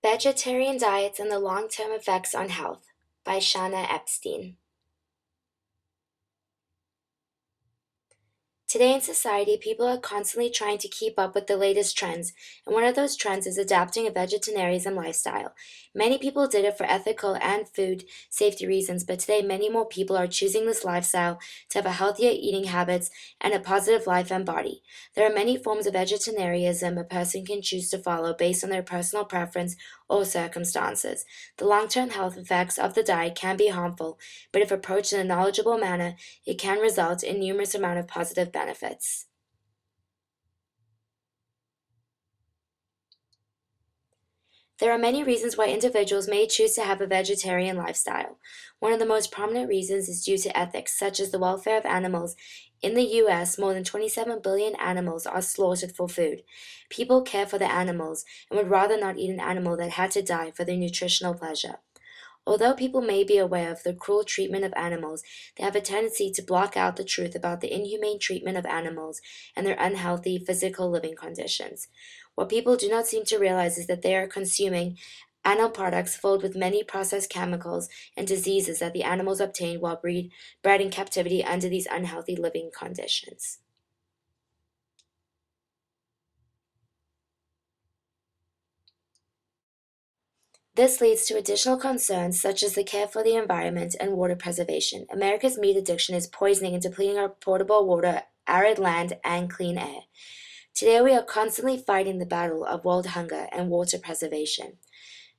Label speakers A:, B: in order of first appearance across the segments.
A: Vegetarian Diets and the Long-Term Effects on Health by Shanna Epstein. Today in society, people are constantly trying to keep up with the latest trends, and one of those trends is adapting a vegetarianism lifestyle. Many people did it for ethical and food safety reasons, but today many more people are choosing this lifestyle to have a healthier eating habits and a positive life and body. There are many forms of vegetarianism a person can choose to follow based on their personal preference or circumstances. The long-term health effects of the diet can be harmful, but if approached in a knowledgeable manner, it can result in numerous amount of positive benefits. There are many reasons why individuals may choose to have a vegetarian lifestyle. One of the most prominent reasons is due to ethics, such as the welfare of animals. In the US, more than 27 billion animals are slaughtered for food. People care for the animals and would rather not eat an animal that had to die for their nutritional pleasure. Although people may be aware of the cruel treatment of animals, they have a tendency to block out the truth about the inhumane treatment of animals and their unhealthy physical living conditions. What people do not seem to realize is that they are consuming animal products filled with many processed chemicals and diseases that the animals obtained while bred in captivity under these unhealthy living conditions. This leads to additional concerns such as the care for the environment and water preservation. America's meat addiction is poisoning and depleting our potable water, arid land, and clean air. Today we are constantly fighting the battle of world hunger and water preservation.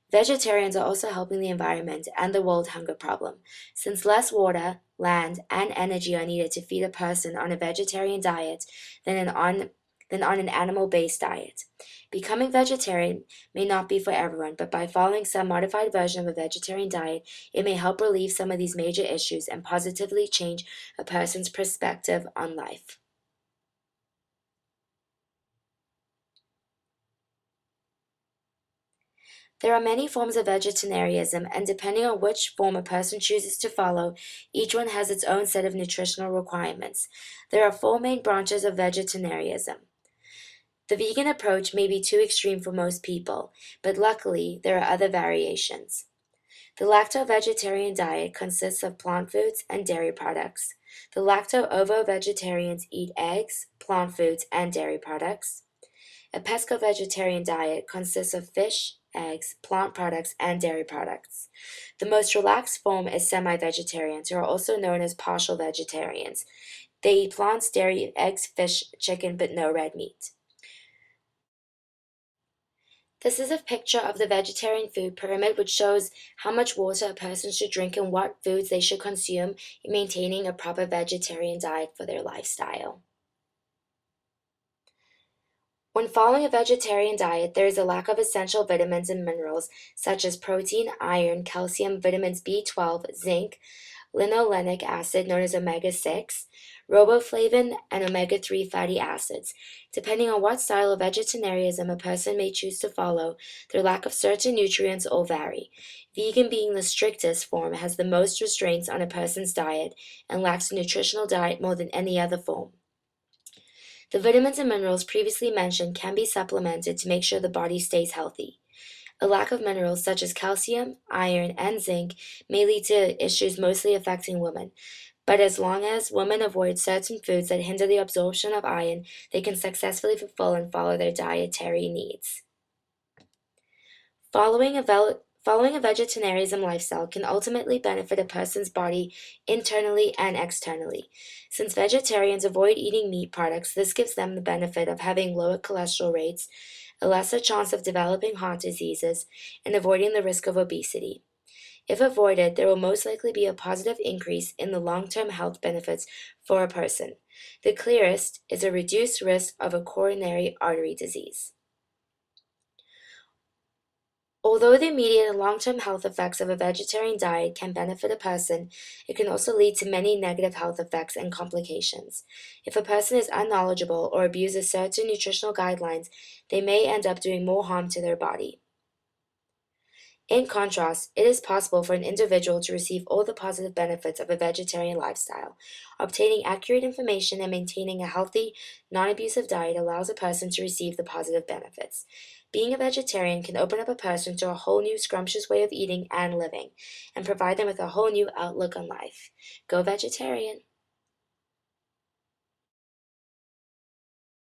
A: Vegetarians are also helping the environment and the world hunger problem, since less water, land, and energy are needed to feed a person on a vegetarian diet than on an animal-based diet. Becoming vegetarian may not be for everyone, but by following some modified version of a vegetarian diet, it may help relieve some of these major issues and positively change a person's perspective on life. There are many forms of vegetarianism, and depending on which form a person chooses to follow, each one has its own set of nutritional requirements. There are four main branches of vegetarianism. The vegan approach may be too extreme for most people, but luckily there are other variations. The lacto-vegetarian diet consists of plant foods and dairy products. The lacto-ovo-vegetarians eat eggs, plant foods, and dairy products. A pesco-vegetarian diet consists of fish, eggs, plant products, and dairy products. The most relaxed form is semi-vegetarians, who are also known as partial vegetarians. They eat plants, dairy, eggs, fish, chicken, but no red meat. This is a picture of the vegetarian food pyramid, which shows how much water a person should drink and what foods they should consume in maintaining a proper vegetarian diet for their lifestyle. When following a vegetarian diet, there is a lack of essential vitamins and minerals such as protein, iron, calcium, vitamins B12, zinc, linolenic acid known as omega-6, riboflavin, and omega-3 fatty acids. Depending on what style of vegetarianism a person may choose to follow, their lack of certain nutrients will vary. Vegan, being the strictest form, has the most restraints on a person's diet and lacks a nutritional diet more than any other form. The vitamins and minerals previously mentioned can be supplemented to make sure the body stays healthy. A lack of minerals such as calcium, iron, and zinc may lead to issues mostly affecting women, but as long as women avoid certain foods that hinder the absorption of iron, they can successfully fulfill and follow their dietary needs. Following a vegetarianism lifestyle can ultimately benefit a person's body internally and externally. Since vegetarians avoid eating meat products, this gives them the benefit of having lower cholesterol rates, a lesser chance of developing heart diseases, and avoiding the risk of obesity. If avoided, there will most likely be a positive increase in the long-term health benefits for a person. The clearest is a reduced risk of a coronary artery disease. Although the immediate and long-term health effects of a vegetarian diet can benefit a person, it can also lead to many negative health effects and complications. If a person is unknowledgeable or abuses certain nutritional guidelines, they may end up doing more harm to their body. In contrast, it is possible for an individual to receive all the positive benefits of a vegetarian lifestyle. Obtaining accurate information and maintaining a healthy, non abusive diet allows a person to receive the positive benefits. Being a vegetarian can open up a person to a whole new scrumptious way of eating and living, and provide them with a whole new outlook on life. Go vegetarian!